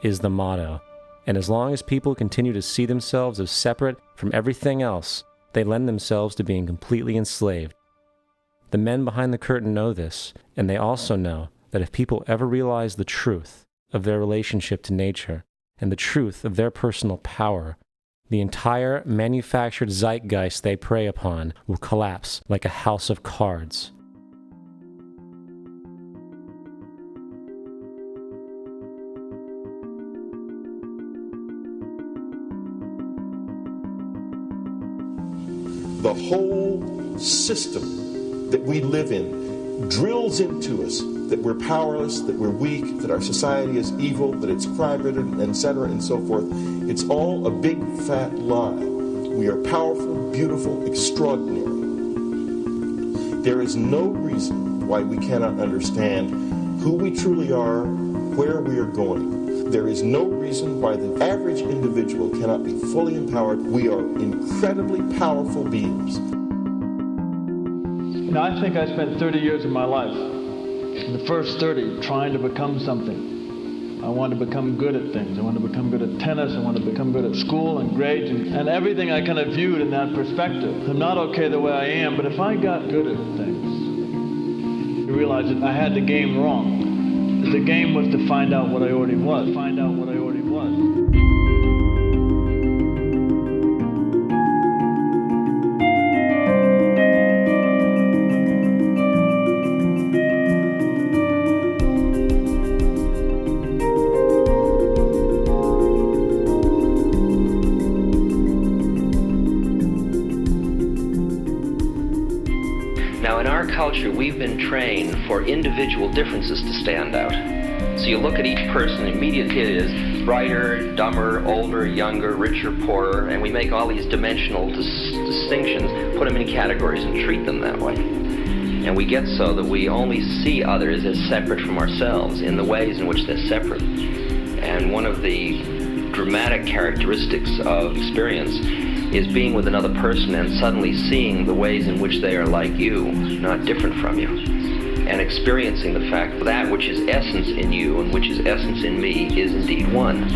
is the motto. And as long as people continue to see themselves as separate from everything else, they lend themselves to being completely enslaved. The men behind the curtain know this, and they also know that if people ever realize the truth of their relationship to nature and the truth of their personal power, the entire manufactured zeitgeist they prey upon will collapse like a house of cards. The whole system that we live in drills into us that we're powerless, that we're weak, that our society is evil, that it's crime-ridden, etc., and so forth. It's all a big fat lie. We are powerful, beautiful, extraordinary. There is no reason why we cannot understand who we truly are, where we are going. There is no reason why the average individual cannot be fully empowered. We are incredibly powerful beings. You know, I think I spent 30 years of my life, in the first 30, trying to become something. I wanted to become good at things. I wanted to become good at tennis. I wanted to become good at school and grades and everything I kind of viewed in that perspective. I'm not okay the way I am, but if I got good at things, I realized that I had the game wrong. The game was to find out what I already was. Find out what I already was. Now, in our culture, we've been trained for individual differences to stand out. So you look at each person, immediately it is brighter, dumber, older, younger, richer, poorer, and we make all these dimensional distinctions, put them in categories and treat them that way. And we get so that we only see others as separate from ourselves in the ways in which they're separate. And one of the dramatic characteristics of experience is being with another person and suddenly seeing the ways in which they are like you, not different from you, and experiencing the fact that which is essence in you and which is essence in me is indeed one.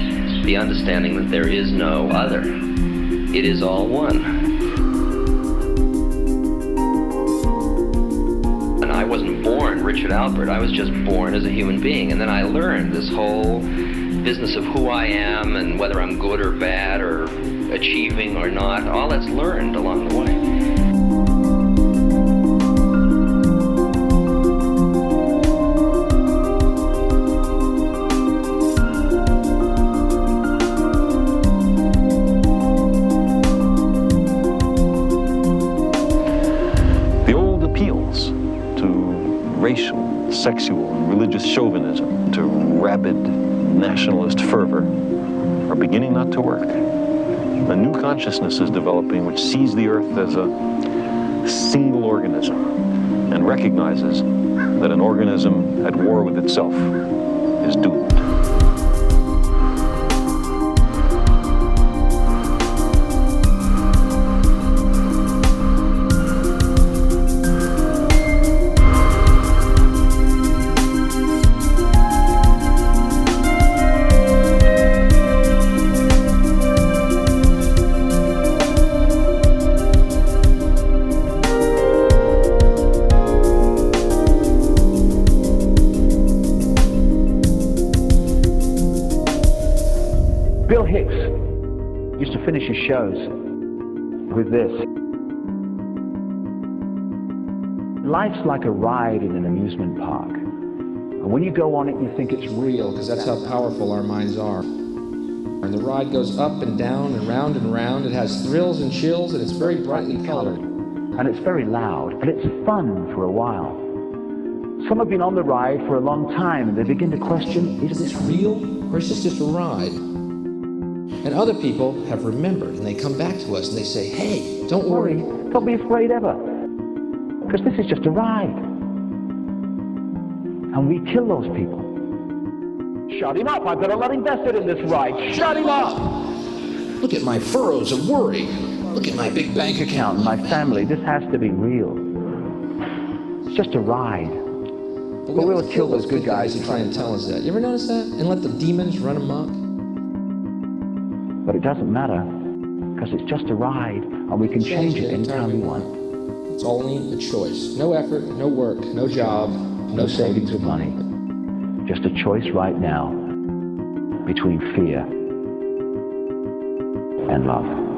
The understanding that there is no other. It is all one. And I wasn't born Richard Albert, I was just born as a human being, and then I learned this whole business of who I am and whether I'm good or bad or achieving or not. All that's learned along the way. The old appeals to racial, sexual, and religious chauvinism, to rabid nationalist fervor, are beginning not to work. A new consciousness is developing which sees the earth as a single organism and recognizes that an organism at war with itself is doomed. Finish his shows with this. Life's like a ride in an amusement park. And when you go on it, you think it's real. Because that's how powerful our minds are. And the ride goes up and down and round and round. It has thrills and chills, and it's very brightly colored. And it's very loud, and it's fun for a while. Some have been on the ride for a long time, and they begin to question, is this real, or is this just a ride? And other people have remembered, and they come back to us and they say, hey, don't worry. Don't be afraid ever. Because this is just a ride. And we kill those people. Shut him up. I've got a lot invested in this ride. Shut him up. Look at my furrows of worry. Look at my big bank account. My family. This has to be real. It's just a ride. But we always kill those good guys who try and tell us that. You ever notice that? And let the demons run amok? But it doesn't matter, because it's just a ride, and we can change it anytime we want. It's only a choice. No effort, no work, no job, No savings of money. Just a choice right now between fear and love.